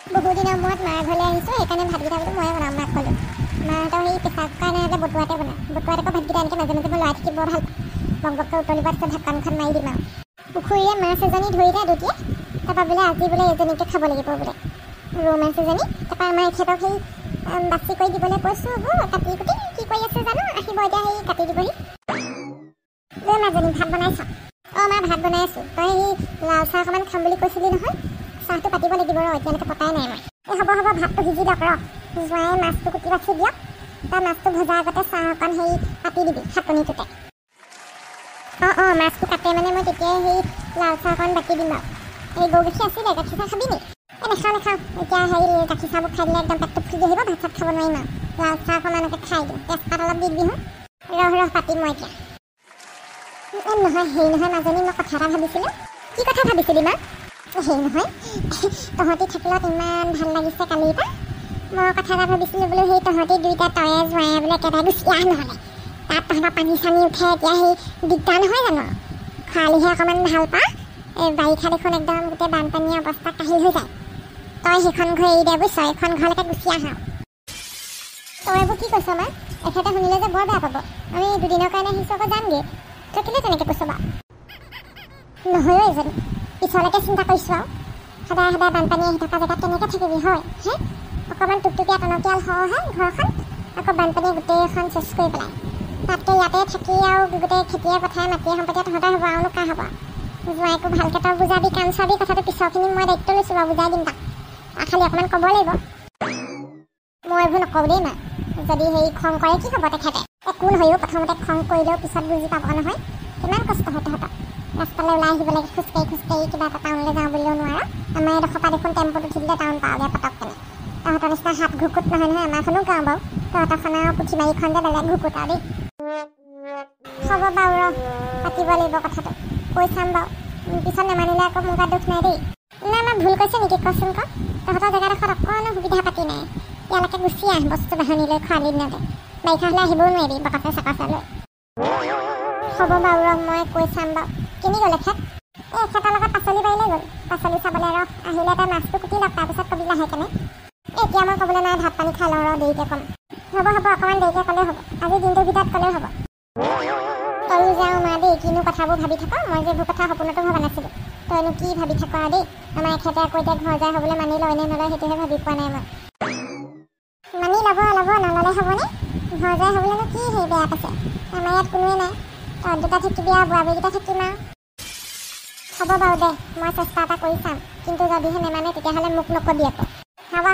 বহুত দিনৰ মূৰত মাৰ ঘৰলৈ আহিছোঁ, সেইকাৰণে ভাতকেইটা বোলো ময়ে বনাম। মাক ক'লোঁ মাহঁতৰ সেই প্ৰেছাৰ কুকাৰ নহ'লে বতুৱাতে বনায়। বতুৱাত আকৌ ভাতকেইটা এনেকৈ মাজে মাজে মই লৰাই থাকি বৰ ভাল পাওঁ। বকবককৈ উতলিব, তাৰপিছত ঢাকনখন মাৰি দিম আৰু। পুখুৰীৰে মাছ এজনী ধৰিলে দুটিয়ে, তাৰপৰা বোলে আজি বোলে এজনীকে খাব লাগিব বোলে, ৰৌ মাছ এজনী। তাৰপৰা আমাৰ এখেতক সেই বাছি কৰি দিবলৈ কৈছোঁ, হ'ব কাটি কুটি কি কৰি আছে জানো, আহিব এতিয়া সেই কাটি দিবহি। লৈ মাজনী ভাত বনাইছ? অঁ মা ভাত বনাই আছোঁ। তই সেই লাল চাহ অকণমান খাম বুলি কৈছিলি নহয়, চাহটো পাতিব লাগিব ৰ, এতিয়ালৈকে পতাই নাই মই। এই হ'ব হ'ব, ভাতটো সিজি দিয়ক ৰ, জোঁৱাই মাছটো কুটি ৰাখি দিয়ক। তই মাছটো ভজাৰ আগতে চাহ অকণ সেই পাতি দিবি চাটনিটোতে। অঁ মাছটো কাটে মানে মই তেতিয়াই সেই লাল চাহ অকণ বাকি দিম আৰু। এই গৰু গাখীৰ আছিলে, গাখীৰ চাহ খাবি নি? এই নাখাওঁ এতিয়া সেই গাখীৰ চাহবোৰ খাই দিলে একদম পেটটো ফুলি আহিব, ভাত চাত খাব নোৱাৰিম আৰু। লাল চাহ অকণমানকে খাই দিম, তেজপাত অলপ দি দিবি। ৰহ পাতিম মই এতিয়া। নহয় হেৰি নহয় মাজনী, মই কথা এটা ভাবিছিলোঁ। কি কথা ভাবিছিলি মা? হেৰি নহয় তহঁতি থাকিলত ইমান ভাল লাগিছে কালিৰ পৰা। মই কথা এটা ভাবিছিলোঁ বোলো, সেই তহঁতি দুইটা তয়ে জোঁৱায়ে বোলে একেবাৰে গুচি আহ নহ'লে। তাত তহঁতৰ পানী চানী উঠে, এতিয়া সেই দিগদাৰ নহয় জানো? খৰালিহে অকণমান ভাল পা, এই বাৰিষা দেখোন একদম গোটেই বানপানীৰ অৱস্থা কাহিল হৈ যায়। তই সেইখন ঘৰ এৰি দে বুজিছ, এইখন ঘৰলৈকে গুচি আহ। তই এইবোৰ কি কৈছ মা? এখেতে শুনিলে যে বৰ বেয়া পাব। আমি দুদিনৰ কাৰণে আহিছোঁ, আকৌ যামগৈ। তই কেলৈ তেনেকৈ কৈছ বাৰু? নহয় এজনী, পিছলৈকে চিন্তা কৰিছোঁ আৰু। সদায় বানপানী আহি থকা জেগাত কেনেকৈ থাকিবি হয় হে? অকণমান টুকটুকীয়া টনকিয়াল হওঁহে ঘৰখন, আকৌ বানপানীয়ে গোটেইখন চেচ কৰি পেলাই। তাতকৈ ইয়াতে থাকি আৰু গোটেই খেতিয়ে পথাৰে মাটিয়ে সম্পত্তিয়ে তহঁতৰ হ'ব, আৰুনো কাৰ হ'ব? জোঁৱাইকো ভালকৈ তই বুজাবি, কাণ চাবি, কথাটো পিছৰখিনি মই দায়িত্ব লৈছোঁ বাৰু, বুজাই দিম তাক। খালি অকণমান ক'ব লাগিব। মই এইবোৰ নকওঁ দেই মা, যদি হেৰি খং কৰে কি হ'ব তেখেতে? একো নহয়ও, প্ৰথমতে খং কৰিলেও পিছত বুজি পাব নহয়। কিমান কষ্ট হয় তহঁতৰ, ৰাস্তালৈ ওলাই আহিব লাগে খোজকাঢ়ি কিবা এটা টাউনলৈ যাওঁ বুলিও নোৱাৰ। আমাৰ এডোখৰ পৰা দেখোন টেম্পুত উঠি দিলে টাউন পাওঁগৈ পটককেনে। তহঁতৰ নিচিনা হাত ঘুকুত নহয় নহয়, আমাৰখনো গাওঁ বাৰু। তহঁতৰখন আৰু পুঠিমাৰিখন যে বেলেগ ঘুকুত আৰু দেই। হ'ব বাৰু ৰ, পাতিব লাগিব কথাটো, কৈ চাম বাৰু। পিছত নেমানিলে আকৌ মোৰ গাত দুখ নাই দেই। নাই আমাৰ ভুল কৈছে নেকি কচোন ক? তহঁতৰ জেগাডোখৰত অকণো সুবিধা পাতি নাই। ইয়ালৈকে গুচি আহ বস্তু বাহানি লৈ খৰালি দিনতে, বাৰিষা হ'লে আহিবও নোৱাৰিবি বকাচে চকাচে লৈ। হ'ব বাৰু ৰ, মই কৈ চাম বাৰু। কিনি গ'ল এখেত? এখেতৰ লগত পাচলি পাৰিলে গ'ল, পাচলি চাবলৈ ৰ। আহিলে তই মাছটো কুটি লওক, তাৰপিছত কবি লাহেকেনে। এতিয়া মই ক'বলৈ নাই, ভাত পানী খাই লওঁ ৰ, দেৰিকৈ ক'ম। হ'ব অকণমান দেৰিকৈ ক'লেও হ'ব, আজি দিনটোৰ ভিতৰত ক'লেও হ'ব। তয়ো যাওঁ মা দেই, কিনো কথাবোৰ ভাবি থাক, মই যে এইবোৰ কথা সপোনতো ভবা নাছিলোঁ। তইনো কি ভাবি থাক আৰু দেই। আমাৰ এখেতে আকৌ এতিয়া ঘৰ যায় হ'বলৈ মানি লয় নে নলয় সেইটোহে ভাবি পোৱা নাই মই। মানি ল'ব নল'লে হ'বনে? ঘৰ যায় হ'বলৈনো কি সেই বেয়া পাইছে? আমাৰ ইয়াত কোনোৱে নাই, তহঁত দুটা থাকিবি আৰু বুঢ়া বুঢ়ীকেইটা থাকিম আৰু। হ'ব বাৰু দে, মই চেষ্টা এটা কৰি চাম, কিন্তু যদিহে নেমানে তেতিয়াহ'লে মোক নকবি আকৌ। হ'ব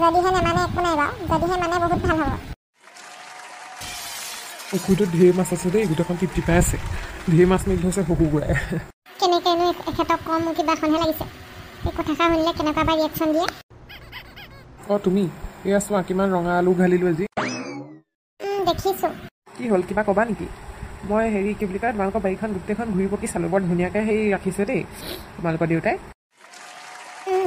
যদিহে নেমানে একো নাই বাৰু, যদিহে মানে বহুত ভাল হ'ব। পুখুৰীটোত ঢেৰ মাছ আছে দেই, গোটেইখন টিপটিপাই আছে, ঢেৰ মাছ মেলি থৈছে শহু বুঢ়াই। কেনেকৈনো এখেতক কম, মোৰ কিবা এখনহে লাগিছে। এই কথাষাৰ শুনিলে কেনেকুৱা বা ৰিয়েকশ্যন দিয়ে। অঁ তুমি, এয়া চোৱা কিমান ৰঙা আলু ঘালিলোঁ আজি। দেখিছোঁ। কি হ'ল, কিবা ক'বা নেকি? মই হেৰি কি বুলি কয়, তোমালোকৰ বাৰীখন গোটেইখন ঘূৰি পকি চালোঁ, বৰ ধুনীয়াকৈ হেৰি ৰাখিছে দেই তোমালোকৰ দেউতাই।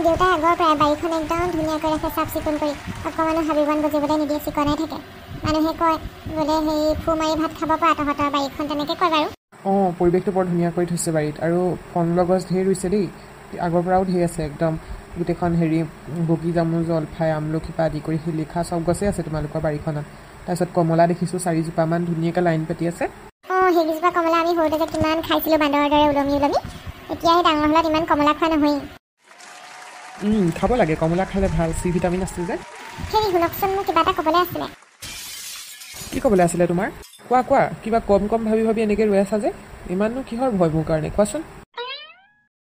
দেউতাই আগৰ পৰাই বাৰীখন একদম ধুনীয়াকৈ ৰাখে, চাফ চিকুণ কৰি। অকণমানো হাবি বন গজিবলৈ নিদিয়ে, চিকণাই থাকে। মানুহে কয় বোলে হেৰি ফু মাৰি ভাত খাব পৰা তহঁতৰ বাৰীখন, তেনেকৈ কয় বাৰু। অঁ পৰিৱেশটো বৰ ধুনীয়া কৰি থৈছে বাৰীত, আৰু ফল মূলৰ গছ ঢেৰ ৰুইছে দেই, আগৰ পৰাও ঢেৰ আছে একদম। গোটেইখন হেৰি বগী জামু জলফাই আমলখিৰ পৰা আদি কৰি শিলিখা চব গছেই আছে তোমালোকৰ বাৰীখনত। তাৰপিছত কমলা দেখিছোঁ 4জোপামান ধুনীয়াকৈ লাইন পাতি আছে। অঁ সেইকেইজোপা কমলা আমি সৰুতে যে কিমান খাইছিলোঁ বান্দৰৰ দৰে ওলমি। এতিয়া সেই ডাঙৰ হ'লত ইমান কমলা খোৱা নহয়েই। খাব লাগে, কমলা খালে ভাল, চি ভিটামিন আছে যে। হেৰি শুনকচোন, মোক কিবা এটা ক'বলৈ আছিলে। কি ক'বলৈ আছিলে তোমাৰ? কোৱা, কিবা কম ভাবি এনেকৈ ৰৈ আছা যে, ইমাননো কিহৰ ভয় মোৰ কাৰণে, কোৱাচোন।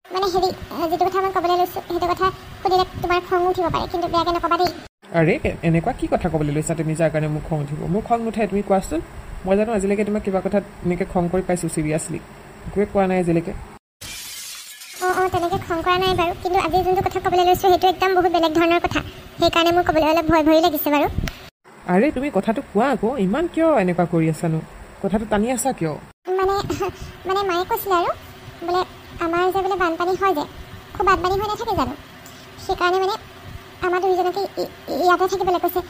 মানে হেৰি, যিটো কথা মই ক'বলৈ লৈছোঁ সেইটো কথা সুধিলে তোমাৰ খং উঠিব পাৰে, কিন্তু বেয়াকৈ নক'বা দেই। আৰে এনেকুৱা কি কথা ক'বলৈ লৈছা তুমি যাৰ কাৰণে মোক খং উঠিব? মোৰ খং নুঠে, তুমি কোৱাচোন। মই জানো আজিলৈকে তোমাক কিবা কথাত এনেকৈ খং কৰি পাইছোঁ চিৰিয়াছলি? একোৱে কোৱা নাই আজিলৈকে। অঁ তেনেকৈ খং কৰা নাই বাৰু, কিন্তু আজি যোনটো কথা ক'বলৈ লৈছোঁ সেইটো একদম বহুত বেলেগ ধৰণৰ কথা, সেইকাৰণে মোৰ ক'বলৈ অলপ ভয় লাগিছে বাৰু। আৰে তুমি কথাটো কোৱা আকৌ, ইমান কিয় এনেকুৱা কৰি আছানো? কথাটো টানি আছা কিয়? মানে মায়ে কৈছিলে আৰু বোলে আমাৰ যে বোলে বানপানী হয় যে, খুব বানপানী হৈ নাথাকে জানো, সেইকাৰণে মানে আমাৰ দুইজনকে ইয়াতে থাকিবলৈ কৈছে,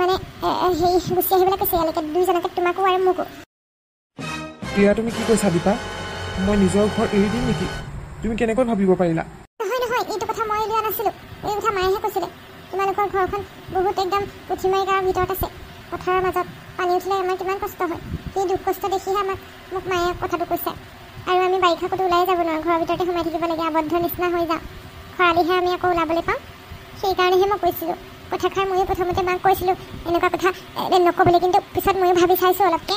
মানে হেৰি গুচি আহিবলৈ কৈছে ইয়ালৈকে, দুইজনকে, তোমাকো আৰু মোকো। এয়া তুমি কি কৈছা দীপা? মই নিজৰ ঘৰ এৰি দিম নেকি? তুমি কেনেকৈ ভাবিব পাৰিলা? নহয় এইটো কথা মই উলিওৱা নাছিলোঁ, এই কথা মায়েহে কৈছিলে তোমালোকৰ ঘৰখন বহুত একদম পুঠিমাৰি গাঁৱৰ ভিতৰত আছে, পথাৰৰ মাজত পানী উঠিলে আমাৰ কিমান কষ্ট হয়। সেই দুখ কষ্ট দেখিহে মোক মায়ে কথাটো কৈছে। আৰু আমি বাৰিষা ক'তো ওলাই যাব নোৱাৰোঁ, ঘৰৰ ভিতৰতে সোমাই থাকিব লাগে, আবদ্ধ নিচিনা হৈ যাওঁ। খৰালিহে আমি আকৌ ওলাবলৈ পাওঁ। সেইকাৰণেহে মই কৈছিলোঁ কথাষাৰ। ময়ো প্ৰথমতে মাক কৈছিলোঁ এনেকুৱা কথা নক'বলৈ, কিন্তু পিছত ময়ো ভাবি চাইছোঁ অলপকৈ।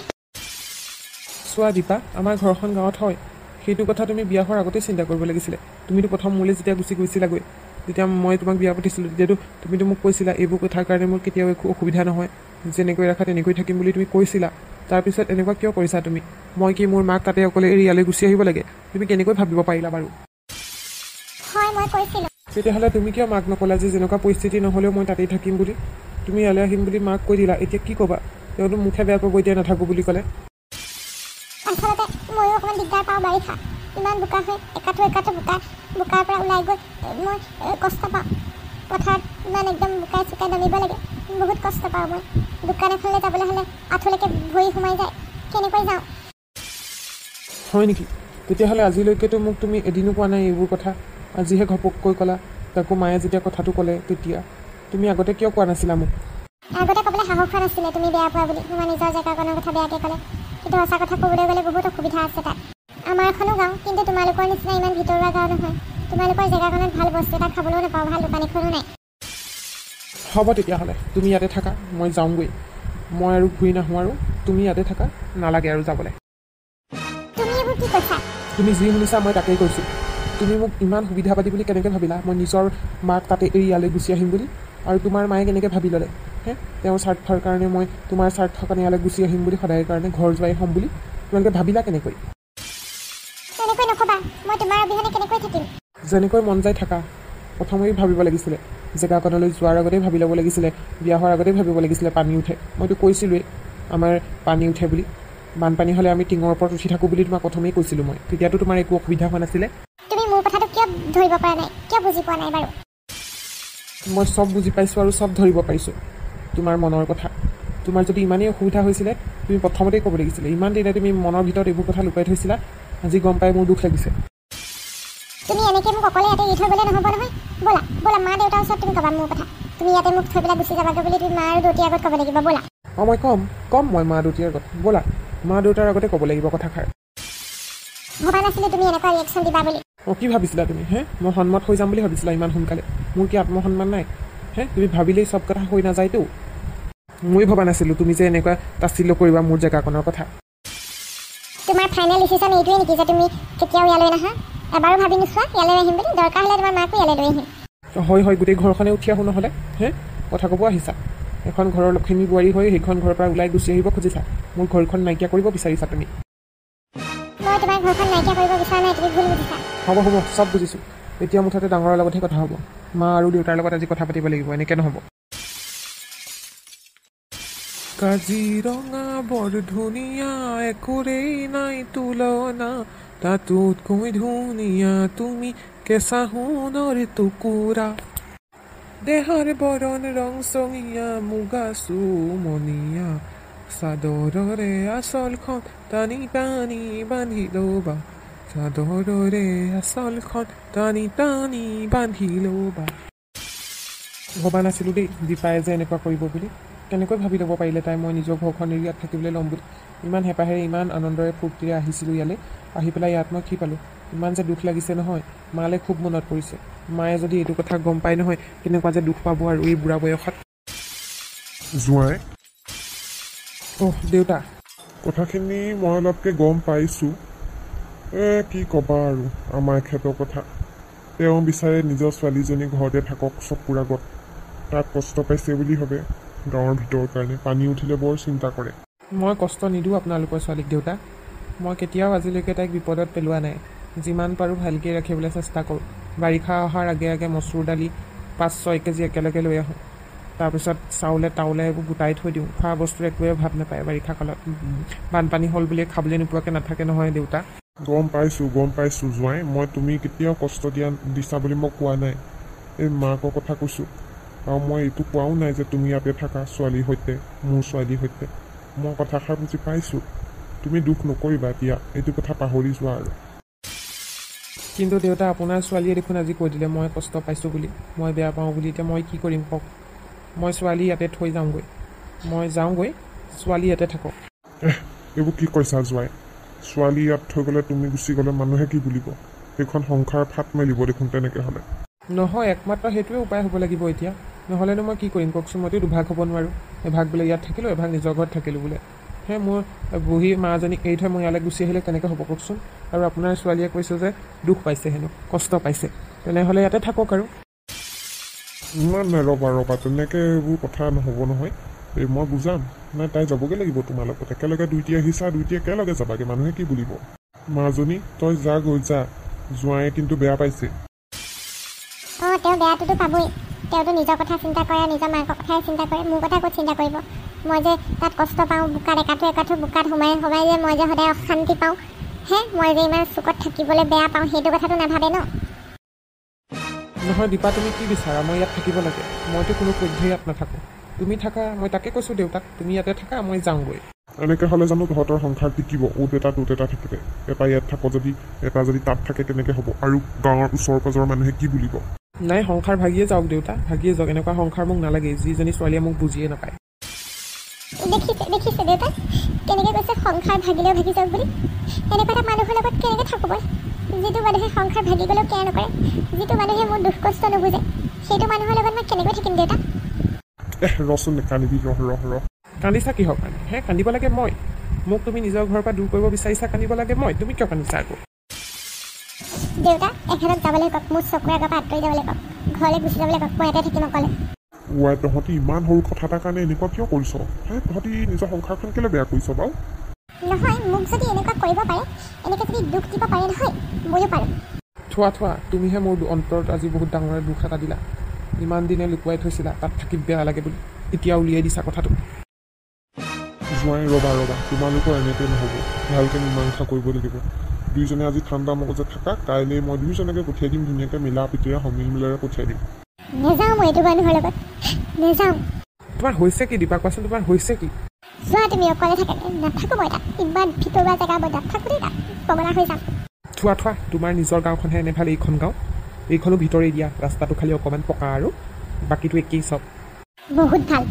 চোৱা দীপা, আমাৰ ঘৰখন গাঁৱত হয়, সেইটো কথা তুমি বিয়া হোৱাৰ আগতেই চিন্তা কৰিব লাগিছিলে। তুমিতো প্ৰথম মোলৈ যেতিয়া গুচি গৈছিলাগৈ, যেতিয়া মই তোমাক বিয়া পাতিছিলোঁ, তেতিয়াতো তুমিতো মোক কৈছিলা এইবোৰ কথাৰ কাৰণে মোৰ কেতিয়াও একো অসুবিধা নহয়, যেনেকৈ ৰাখা তেনেকৈ থাকিম বুলি তুমি কৈছিলা। তাৰপিছত এনেকুৱা কিয় কৰিছা তুমি? মই কি মোৰ মাক তাতে অকলে এৰি ইয়ালৈ গুচি আহিব লাগে? তুমি কেনেকৈ ভাবিব পাৰিলা বাৰু? হয়, মই কৈছিলোঁ। তেতিয়াহ'লে তুমি কিয় মাক নক'লা যে যেনেকুৱা পৰিস্থিতি নহ'লেও মই তাতেই থাকিম বুলি? তুমি ইয়ালৈ আহিম বুলি মাক কৈ দিলা, এতিয়া কি ক'বা? তেওঁতো মুখে বেয়া পাব এতিয়া নাথাকোঁ বুলি ক'লে। আচলতে ময়ো অকণমান দিগদাৰ পাওঁ। বাৰিষা ইমান বোকা হৈ একাঠো বোকাৰ পৰা ওলাই গৈ মই কষ্ট পাওঁ। পথাৰত ইমান একদম বোকাই চুকাই নামিব লাগে, বহুত কষ্ট পাওঁ মই। দোকান এখনলৈ যাবলৈ হ'লে আঁঠুলৈকে ভৰি সোমাই যায়, কেনেকৈ যাওঁ? হয় নেকি? তেতিয়াহ'লে আজিলৈকেতো মোক তুমি এদিনো কোৱা নাই এইবোৰ কথা, আজিহে ঘপককৈ ক'লা। তাকো মায়ে যেতিয়া কথাটো ক'লে তেতিয়া তুমি আগতে কিয় কোৱা নাছিলা মোক? আগতে ক'বলৈ সাহস হোৱা নাছিলে তুমি বেয়া পোৱা বুলি। তোমাৰ নিজৰ জেগাকণৰ কথা বেয়াকৈ ক'লে, কিন্তু সঁচা কথা ক'বলৈ গ'লে বহুত অসুবিধা আছে তাত। আমাৰ এখনো গাঁও, কিন্তু তোমালোকৰ নিচিনা ইমান ভিতৰুৱা গাঁও নহয়। তোমালোকৰ জেগাকণত ভাল বস্তু এটা খাবলৈও নাপাওঁ, ভাল দোকান এখনো নাই। হ'ব তেতিয়াহ'লে তুমি ইয়াতে থাকা, মই যাওঁগৈ। মই আৰু ঘূৰি নাহোঁ, আৰু তুমি ইয়াতে থাকা, নালাগে আৰু যাবলৈ। তুমি এইবোৰ কি কৈছা? তুমি যি শুনিছা মই তাকেই কৈছোঁ। তুমি মোক ইমান সুবিধা পাতি বুলি কেনেকৈ ভাবিলা? মই নিজৰ মাক তাতে এৰি ইয়ালৈ গুচি আহিম বুলি? আৰু তোমাৰ মায়ে কেনেকৈ ভাবি ল'লে? তেওঁৰ স্বাৰ্থৰ কাৰণে মই তোমাৰ স্বাৰ্থৰ কাৰণে ইয়ালৈ গুচি আহিম বুলি, সদায়ৰ কাৰণে ঘৰ যোৱাই হ'ম বুলি তোমালোকে ভাবিলা কেনেকৈ? তেনেকৈ নক'বা, মই তোমাৰ অবিহনে কেনেকৈ থাকিম? যেনেকৈ মন যায় থাকা। প্ৰথমেই ভাবিব লাগিছিলে, জেগাকণলৈ যোৱাৰ আগতেই ভাবি ল'ব লাগিছিলে, বিয়া হোৱাৰ আগতেই ভাবিব লাগিছিলে পানী উঠে। মইতো কৈছিলোঁৱেই আমাৰ পানী উঠে বুলি। বানপানী হ'লে আমি টিঙৰ ওপৰত উঠি থাকোঁ বুলি তোমাক প্ৰথমেই কৈছিলোঁ মই। তেতিয়াতো তোমাৰ একো অসুবিধা হোৱা নাছিলে। তুমি মোৰ কথাটো কিয় ধৰিব পৰা নাই, কিয় বুজি পোৱা নাই বাৰু? মই চব বুজি পাইছোঁ আৰু চব ধৰিব পাৰিছোঁ তোমাৰ মনৰ কথা। তোমাৰ যদি ইমানেই অসুবিধা হৈছিলে তুমি প্ৰথমতেই ক'ব লাগিছিলে। ইমান দিনে তুমি মনৰ ভিতৰত এইবোৰ কথা লুকাই থৈছিলা, আজি গম পাই মোৰ দুখ লাগিছে। তুমি এনেকৈ মোক অকলে ইয়াতে এৰি থৈ গ'লে নহ'ব নহয়। ব'লা মা দেউতাৰ ওচৰত তুমি ক'বা মোৰ কথা। তুমি ইয়াতে মোক থৈ পেলাই গুচি যাবাগৈ বুলি তুমি মা আৰু দেউতাৰ আগত ক'ব লাগিব। ব'লা। মই ক'ম মই মা দেউতাৰ আগত। ব'লা, মা দেউতাৰ আগতে ক'ব লাগিব কথাষাৰ। ভবা নাছিলোঁ তুমি এনেকুৱা ৰিয়েকশ্যন দিবা বুলি। কি ভাবিছিলা তুমি? মই সন্মত হৈ যাম বুলি ভাবিছিলা ইমান সোনকালে? মোৰ কি আত্মসন্মান নাই? তুমি ভাবিলেই চব কথা হৈ নাযায়তো। মই ভবা নাছিলোঁ তুমি যে এনেকুৱা তাচ্ছিল্য কৰিবা মোৰ জেগাকণৰ কথা। তোমাৰ ফাইনেল ডিচিশ্যন এইটোৱে নেকি যে তুমি কেতিয়াও ইয়ালৈ নাহা? এবাৰো ভাবি নোচোৱা ইয়ালৈ আহিম বুলি? দৰকাৰ হ'লে তোমাৰ মাকো ইয়ালৈ লৈ আহিম। হয়, গোটেই ঘৰখনে উঠি আহোঁ নহ'লে? কথা ক'ব আহিছা? এখন ঘৰৰ লখিমী বোৱাৰী হৈ সেইখন ঘৰৰ পৰা ওলাই গুচি আহিব খুজিছা? মোৰ ঘৰখন নাইকিয়া কৰিব বিচাৰিছা তুমি? মই তোমাৰ ঘৰখন নাইকিয়া কৰিব বিচৰা নাই, তুমি ভুল বুজিছা। হ'ব চব বুজিছোঁ। এতিয়া মুঠতে ডাঙৰৰ লগতহে কথা হ'ব। মা আৰু দেউতাৰ লগত আজি কথা পাতিব লাগিব, এনেকৈ নহ'ব। কাজিৰঙা বৰ ধুনীয়া, একোৰেই নাই তুলনা, তাতোতকৈ ধুনীয়া তুমি কেঁচা সোণৰ টুকুৰা, দেহাৰ বৰণ ৰং চঙীয়া, মুগা চুমনীয়া, চাদৰৰে আচলখন টানি টানি বান্ধি ল'বা, চাদৰৰে আচলখন টানি টানি বান্ধি ল'বা। ভবা নাছিলোঁ দেই দীপাই যে এনেকুৱা কৰিব বুলি। কেনেকৈ ভাবি ল'ব পাৰিলে তাই মই নিজৰ ঘৰখন এৰি ইয়াত থাকিবলৈ ল'ম বুলি। ইমান হেঁপাহেৰে ইমান আনন্দৰে ফূৰ্তিৰে আহিছিলোঁ ইয়ালৈ। আহি পেলাই ইয়াত মই কি পালোঁ? ইমান যে দুখ লাগিছে নহয়। মালৈ খুব মনত পৰিছে। মায়ে যদি এইটো কথা গম পায় নহয় কেনেকুৱা যে দুখ পাব আৰু এই বুঢ়া বয়সত। জোঁৱাই, দেউতা। কথাখিনি মই অলপকৈ গম পাইছোঁ। কি ক'বা আৰু আমাৰ এখেতৰ কথা। তেওঁ বিচাৰে নিজৰ ছোৱালীজনী ঘৰতে থাকক চকুৰ আগত। তাত কষ্ট পাইছে বুলি ভাবে গাঁৱৰ ভিতৰৰ কাৰণে। পানী উঠিলে বৰ চিন্তা কৰে। মই কষ্ট নিদিওঁ আপোনালোকৰ ছোৱালীক দেউতা। মই কেতিয়াও আজিলৈকে তাইক বিপদত পেলোৱা নাই। যিমান পাৰোঁ ভালকৈ ৰাখিবলৈ চেষ্টা কৰোঁ। বাৰিষা অহাৰ আগে আগে মচুৰ দালি 5-6 কেজি একেলগে লৈ আহোঁ। তাৰপিছত চাউলে তাউলে এইবোৰ গোটাই থৈ দিওঁ। খোৱা বস্তুৰ একোৱে ভাৱ নাপায় বাৰিষা কালত। বানপানী হ'ল বুলিয়ে খাবলৈ নোপোৱাকৈ নাথাকে নহয় দেউতা। গম পাইছোঁ জোঁৱাই। মই তুমি কেতিয়াও কষ্ট দিছা বুলি মই কোৱা নাই। এই মাকৰ কথা কৈছোঁ। আৰু মই এইটো কোৱাও নাই যে তুমি ইয়াতে থাকা ছোৱালীৰ সৈতে, মোৰ ছোৱালীৰ সৈতে। মই কথাষাৰ বুজি পাইছোঁ। তুমি দুখ নকৰিবা এতিয়া, এইটো কথা পাহৰি যোৱা আৰু। কিন্তু দেউতা আপোনাৰ ছোৱালীয়ে দেখোন আজি কৈ দিলে মই কষ্ট পাইছোঁ বুলি, মই বেয়া পাওঁ বুলি। এতিয়া মই কি কৰিম কওক? মই ছোৱালী ইয়াতে থৈ যাওঁগৈ, মই যাওঁগৈ, ছোৱালী ইয়াতে থাকক। এইবোৰ কি কৈছা জোঁৱাই? ছোৱালী ইয়াত থৈ গ'লে তুমি গুচি গ'লে মানুহে কি বুলিব? সেইখন সংসাৰ ফাট মেলিব দেখোন তেনেকৈ হ'লে। নহয়, একমাত্ৰ সেইটোৱে উপায় হ'ব লাগিব এতিয়া, নহ'লেনো মই কি কৰিম কওকচোন? মইতো দুভাগ হ'ব নোৱাৰোঁ। এভাগ বোলে ইয়াত থাকিলোঁ, এভাগ নিজৰ ঘৰত থাকিলোঁ বোলে। মোৰ বুঢ়ী মাজনীক এৰি থৈ মই ইয়ালৈ গুচি আহিলে কেনেকৈ হ'ব কওকচোন? আৰু আপোনাৰ ছোৱালীয়ে কৈছে যে দুখ পাইছে হেনো, কষ্ট পাইছে, তেনেহ'লে ইয়াতে থাকক আৰু। ইমান নাই, ৰ'বা তেনেকৈ এইবোৰ কথা নহ'ব নহয়। এই মই বুজাম, নাই তাই যাবগৈ লাগিব তোমাৰ লগত। একেলগে দুইটি আহিছা, দুইটি একেলগে যাবাগৈ, মানুহে কি বুলিব? মাজনী তই যা গৈ যা, জোঁৱায়ে কিন্তু বেয়া পাইছে। অঁ, তেওঁ বেয়াটোতো পাবই। তেওঁতো নিজৰ কথা চিন্তা কৰে, নিজৰ মাকৰ কথাই চিন্তা কৰে, মোৰ কথা ক'ত চিন্তা কৰিব? মই যে তাত কষ্ট পাওঁ, বোকাত একাঠো বোকাত সোমাই যে মই যে সদায় অশান্তি পাওঁ, মই যে ইমান চুকত থাকিবলৈ বেয়া পাওঁ, সেইটো কথাটো নাভাবে ন? নহয় দীপা, তুমি কি বিচাৰা? মই ইয়াত থাকিব লাগে? মইতো কোনো পধ্যেই ইয়াত নাথাকোঁ। তুমি থাকা, মই তাকে কৈছোঁ দেউতাক, তুমি ইয়াতে থাকা, মই যাওঁগৈ। এনেকৈ হ'লে জানো তহঁতৰ সংসাৰ টিকিব? অ'ত এটা ত'ত এটা থাকিলে, এটা ইয়াত থাক যদি, এটা যদি তাত থাকে কেনেকৈ হ'ব? আৰু গাঁৱৰ ওচৰ পাজৰৰ মানুহে কি বুলিব? নাই, সংসাৰ ভাগিয়ে যাওক দেউতা, ভাগিয়ে যাওক। এনেকুৱা সংসাৰ মোক নালাগে, যিজনী ছোৱালীয়ে মোক বুজিয়ে নাপায়। দেখিছে দেউতা কেনেকৈ কৈছে সংসাৰ ভাগিলেও ভাগি যাওক বুলি? এনেকুৱা এটা মানুহৰ লগত কেনেকৈ থাকোঁ মই? যিটো মানুহে সংসাৰ ভাগি গ'লেও কেয়াৰ নকৰে, যিটো মানুহে মোৰ দুখ কষ্ট নুবুজে, সেইটো মানুহৰ লগত মই কেনেকৈ থাকিম দেউতা? ৰচোন কান্দিবি, ৰহ। কান্দিছা কিহৰ কাৰণে? কান্দিব লাগে মই? মোক তুমি নিজৰ ঘৰৰ পৰা দূৰ কৰিব বিচাৰিছা, কান্দিব লাগে মই? তুমি কিয় কান্দিছা আকৌ? দেউতা এখনত যাবলৈ কওক, মোৰ চকুৰ আগৰ পৰা আঁতৰি যাবলৈ কওক, ঘৰলৈ গুচি যাবলৈ কওক, মই ইয়াতে থাকিম অকলে। ৱাই তহঁতি ইমান সৰু কথা এটাৰ কাৰণে এনেকুৱা কিয় কৰিছ? তহঁতি নিজৰ সংসাৰখন কেলৈ বেয়া কৰিছ বাৰু? নহয়, মোক যদি এনেকুৱা কৰিব পাৰে, এনেকৈ যদি দুখ দিব পাৰে নহয়, ময়ো পাৰোঁ। থোৱা, তুমিহে মোৰ অন্তৰত আজি বহুত ডাঙৰ দুখ এটা দিলা। ইমান দিনে লুকুৱাই থৈছিলা, তাত থাকি বেয়া লাগে বুলি, এতিয়া উলিয়াই দিছা কথাটো। জোঁৱাই ৰ'বা, তোমালোকৰ এনেকৈ নহ'ব, ভালকৈ মীমাংসা কৰিব লাগিব। দুইজনে আজি ঠাণ্ডা মগজত থাকা, কাইলৈ মই দুইজনকে পঠিয়াই দিম, ধুনীয়াকৈ মিলা প্ৰীতিৰে সমিলমিলেৰে পঠিয়াই দিম। নেযাওঁ মই এইটো মানুহৰ লগত, নেযাওঁ। তোমাৰ হৈছে কি দীপা, কোৱাচোন তোমাৰ হৈছে কি? যোৱা তুমি, অকলে থাকে, নাথাকোঁ মই তাত। ইমান ভিতৰুৱা জেগা মই নাথাকোঁ দেই, তাত পগলা হৈ যাম। থোৱা, তোমাৰ নিজৰ গাঁওখনহে এনে ভাল, এইখন গাঁও, এইখনো ভিতৰেই দিয়া, ৰাস্তাটো খালি অকণমান পকা আৰু বাকীটো একেই চব। বহুত ভাল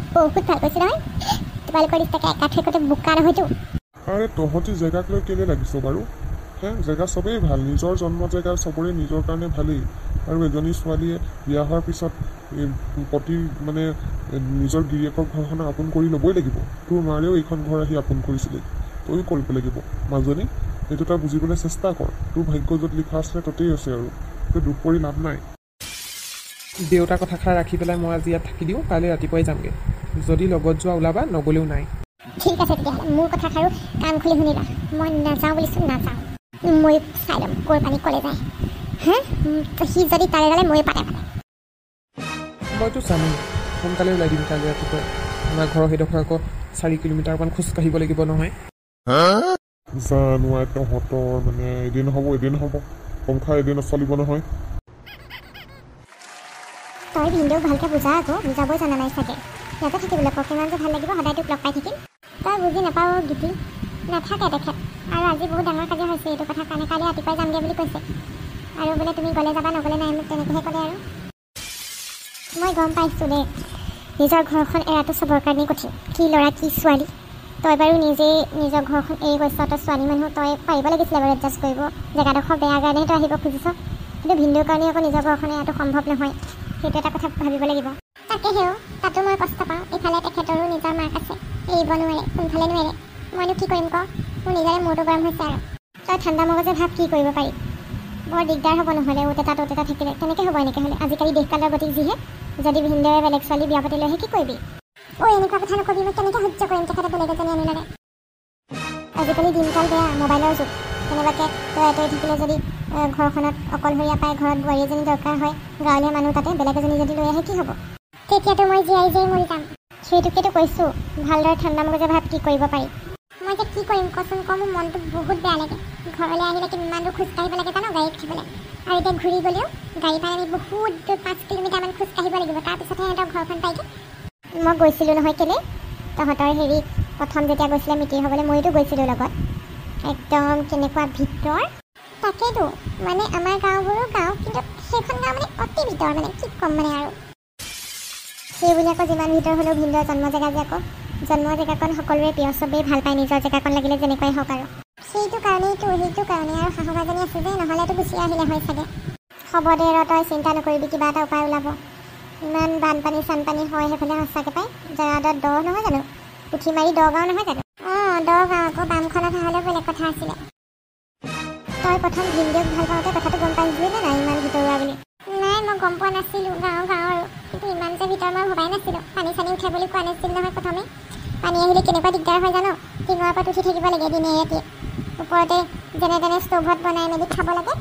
কৈছে নহয়, তোমালোকৰ নিচিনাকৈ একাঠেকতে বোকা নহয়তো। আৰে তহঁতি জেগাক লৈ কেলৈ লাগিছ বাৰু? জেগা চবেই ভাল, নিজৰ জন্ম জেগা চবৰে নিজৰ কাৰণে ভালেই। আৰু এজনী ছোৱালীয়ে বিয়া হোৱাৰ পিছত নিজৰ গিৰিয়েকৰ ঘৰখনক আপোন কৰি ল'বই লাগিব। তোৰ মাৰেও এইখন ঘৰ আহি আপোন কৰিছিলে, তয়ো কৰিব লাগিব। মাজনী এইটো তই বুজিবলৈ চেষ্টা কৰ, তোৰ ভাগ্য য'ত লিখা আছিলে ততেই আছে, আৰু তই দুখ কৰি লাভ নাই। দেউতাৰ কথাষাৰ ৰাখি পেলাই মই আজি ইয়াত থাকি দিওঁ, কাইলৈ ৰাতিপুৱাই যামগৈ। যদি লগত যোৱা ওলাবা, নগ'লেও নাই। ঠিক আছে তেতিয়াহ'লে, মোৰ কথাষাৰো কাণ খুলি শুনিবা। মই নাযাওঁ বুলিছোঁ, নাযাওঁ। মই চাই ল'ম ক'ৰ পানী ক'লে যায়। সি যদি তাৰে গ'লে মই পাতে। মইতো জানো, সোনকালে ওলাই দিম কাইলৈ ৰাতিপুৱাই। আমাৰ ঘৰৰ সেইডোখৰ আকৌ 4 কিলোমিটাৰমান খোজকাঢ়িব লাগিব নহয়। জানো তহঁতৰ এদিন হ'ব, সংসাৰ এদিন নচলিব নহয়। তই ভিনদেউক ভালকৈ বুজা আকৌ, বুজাবই জানা নাই চাগে। ইয়াতে থাকিবলৈ কওক, কিমান যে ভাল লাগিব, সদায় তোক লগ পাই থাকিম। তই বুজি নাপাৱ গীতি, নাথাকে তেখেত। আৰু আজি বহুত ডাঙৰ কাজিয়া হৈছে এইটো কথা কাৰণে, কালি ৰাতিপুৱাই যামগৈ বুলি কৈছে। আৰু বোলে তুমি গ'লে যাবা, নগ'লে নাই, মোক তেনেকৈহে ক'লে। আৰু মই গম পাইছোঁ দেই, নিজৰ ঘৰখন এৰাটো চবৰ কাৰণেই কঠিন। কি ল'ৰা কি ছোৱালী, তই বাৰু নিজেই নিজৰ ঘৰখন এৰি গৈছ, তই ছোৱালী মানুহ, তই পাৰিব লাগিছিলে বাৰু এডজাষ্ট কৰিব। জেগাডোখৰ বেয়া কাৰণেহে তই আহিব খুজিছ, কিন্তু ভিনদেউৰ কাৰণে আকৌ নিজৰ ঘৰখন এৰাটো সম্ভৱ নহয়। সেইটো এটা কথা ভাবিব লাগিব। তাকেহেও, তাতো মই কষ্ট পাওঁ। ইফালে তেখেতৰো নিজৰ মাক আছে, এৰিব নোৱাৰে, কোনফালে নোৱাৰে। মইনো কি কৰিম ক? মোৰ নিজৰে মূৰটো গৰম হৈছে। আৰু তই ঠাণ্ডা মগজে ভাব, কি কৰিব পাৰি। বৰ দিগদাৰ হ'ব নহ'লে, অ'ত এটা ত'ত এটা থাকিলে। কেনেকৈ হ'ব এনেকৈ হ'লে? আজিকালি দেশকালৰ গতিক যিহে, যদি ভিনদেউৱে বেলেগ ছোৱালী বিয়া পাতি লৈহে কি কৰিবি? এনেকুৱা কথা নকবি, মই কেনেকৈ সহ্য কৰিম তেখেতে বেলেগ এজনী আনি ল'লে? আজিকালি দিনকাল বেয়া, মোবাইলৰ যুগ। কেনেবাকৈ তই থাকিলে যদি ঘৰখনত অকলশৰীয়া পাই, ঘৰত বোৱাৰী এজনী দৰকাৰ হয়, গাঁৱলীয়া মানুহ তাতে বেলেগ এজনী যদি লৈ আহে কি হ'ব? তেতিয়াতো মই জীয়াই মৰি যাম। সেইটোকেতো কৈছোঁ, ভালদৰে ঠাণ্ডা মগজে ভাব, কি কৰিব পাৰি। মই যে কি কৰিম কচোন ক? মোৰ মনটো বহুত বেয়া লাগে। ঘৰলৈ আহিলে কিমান দূৰ খোজকাঢ়িব লাগে জানো, গাড়ীত উঠিবলৈ। আৰু এতিয়া ঘূৰি গ'লেও গাড়ী পাই আমি বহুত দূৰ 5 কিলোমিটাৰমান খোজকাঢ়িব লাগিব, তাৰপিছতহে সিহঁতৰ ঘৰখন পাইগৈ। মই গৈছিলোঁ নহয় কেলৈ, তহঁতৰ প্ৰথম যেতিয়া গৈছিলে মিটিং হ'বলৈ, মইতো গৈছিলোঁ লগত। একদম কেনেকুৱা ভিতৰ, তাকেইতো মানে আমাৰ গাঁওবোৰো গাঁও কিন্তু সেইখন গাঁও মানে অতি ভিতৰ মানে কি ক'ম মানে আৰু সেই বুলি আকৌ যিমান ভিতৰ হ'লেও ভিন্দৰ জন্ম জেগা যে আকৌ জন্ম জেগাকণ সকলোৰে প্ৰিয় চবেই ভাল পায় নিজৰ জেগাকণ লাগিলে যেনেকুৱাই হওক আৰু সেইটো কাৰণে আৰু শাহু এজনী আছে যে নহ'লেতো গুচি আহিলে হয় চাগে হ'ব দে ৰ তই চিন্তা নকৰিবি কিবা এটা উপায় ওলাব ইমান বানপানী চানপানী হয় সেইফালে সঁচাকৈ পায় জেগাডত দ নহয় জানো পুঠি মাৰি দ গাঁও নহয় জানো অঁ দ গাঁও আকৌ বামখনত হ'লেও বেলেগ কথা আছিলে তই প্ৰথম ভিনদেউক ভাল পাওঁতে কথাটো গম পাইছিলি নে নাই ইমান ভিতৰুৱা বুলি নাই মই গম পোৱা নাছিলোঁ গাঁও আৰু কিন্তু ইমান যে ভিতৰ মই ভবাই নাছিলোঁ পানী চানী উঠে বুলি কোৱা নাছিল নহয় প্ৰথমে পানী আহিলে কেনেকুৱা দিগদাৰ হয় জানো টিঙৰ ওপৰত উঠি থাকিব লাগে দিনে ৰাতিয়ে ওপৰতে যেনে তেনে ষ্ট'ভত বনাই মেলি খাব লাগে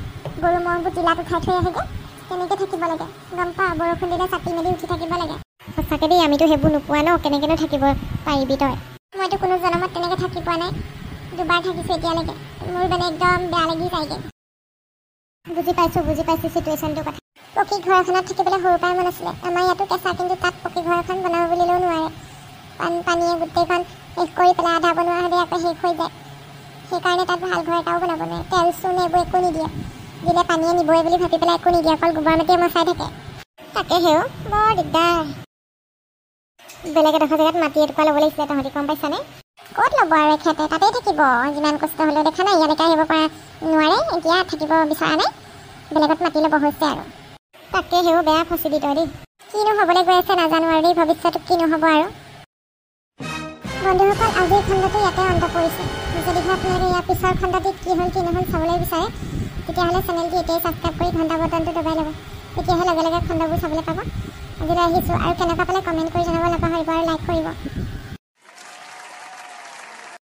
গৰু ম'হবোৰ টিলাত উঠাই থৈ আহেগৈ তেনেকৈ থাকিব লাগে গম পা বৰষুণ দিলে চাপি মেলি উঠি থাকিব লাগে সঁচাকৈ দেই আমিতো সেইবোৰ নোপোৱা ন কেনেকৈনো থাকিব পাৰিবি তই মইতো কোনো জনমত তেনেকৈ থাকি পোৱা নাই দুবাৰ থাকিছোঁ এতিয়ালৈকে মোৰ মানে একদম বেয়া লাগি যায়গৈ বুজি পাইছোঁ চিটুৱেশ্যনটোৰ কথা পকী ঘৰ এখনত থাকিবলৈ সৰুৰ পৰাই মন আছিলে আমাৰ ইয়াতো কেঁচা কিন্তু তাত পকী ঘৰ এখন বনাব বুলিলেও নোৱাৰে পানীয়ে গোটেইখন শেষ কৰি পেলাই আধা বনোৱা হ'লে আকৌ শেষ হৈ যায় সেইকাৰণে তাত ভাল ঘৰ এটাও বনাব নোৱাৰে তেল চূণ এইবোৰ একো নিদিয়ে দিলে পানীয়ে নিবই বুলি ভাবি পেলাই একো নিদিয়ে অকল গোবৰ মাটিয়ে মচাই থাকে তাকে সেও বৰ দিগদাৰ বেলেগ এডোখৰ জেগাত মাটি এটুকুৰা ল'ব লাগিছিলে তহঁতি গম পাইছানে ক'ত ল'ব আৰু এখেতে তাতেই থাকিব যিমান কষ্ট হ'লেও দেখা নাই ইয়ালৈকে আহিব পৰা নোৱাৰে এতিয়া থাকিব বিচৰা নাই বেলেগত মাটি ল'ব হৈছে আৰু তাকে সেও বেয়া ফচি দি তই দেই কিনো হ'বলৈ গৈ আছে নাজানো আৰু দেই ভৱিষ্যতত কি নহ'ব আৰু বন্ধুসকল আজিৰ খণ্ডটো ইয়াতে অন্ত পৰিছে যদিহে আপোনালোকে ইয়াৰ পিছৰ খণ্ডটিত কি হ'ল কি নহ'ল চাবলৈ বিচাৰে তেতিয়াহ'লে চেনেলটো এতিয়াই ছাবস্ক্ৰাইব কৰি ঘণ্টা বটনটো দবাই ল'ব তেতিয়াহে লগে লগে খণ্ডবোৰ চাবলৈ পাব আজিলৈ আহিছোঁ আৰু কেনেকুৱা পালে কমেণ্ট কৰি জনাব নাপাহৰিব আৰু লাইক কৰিব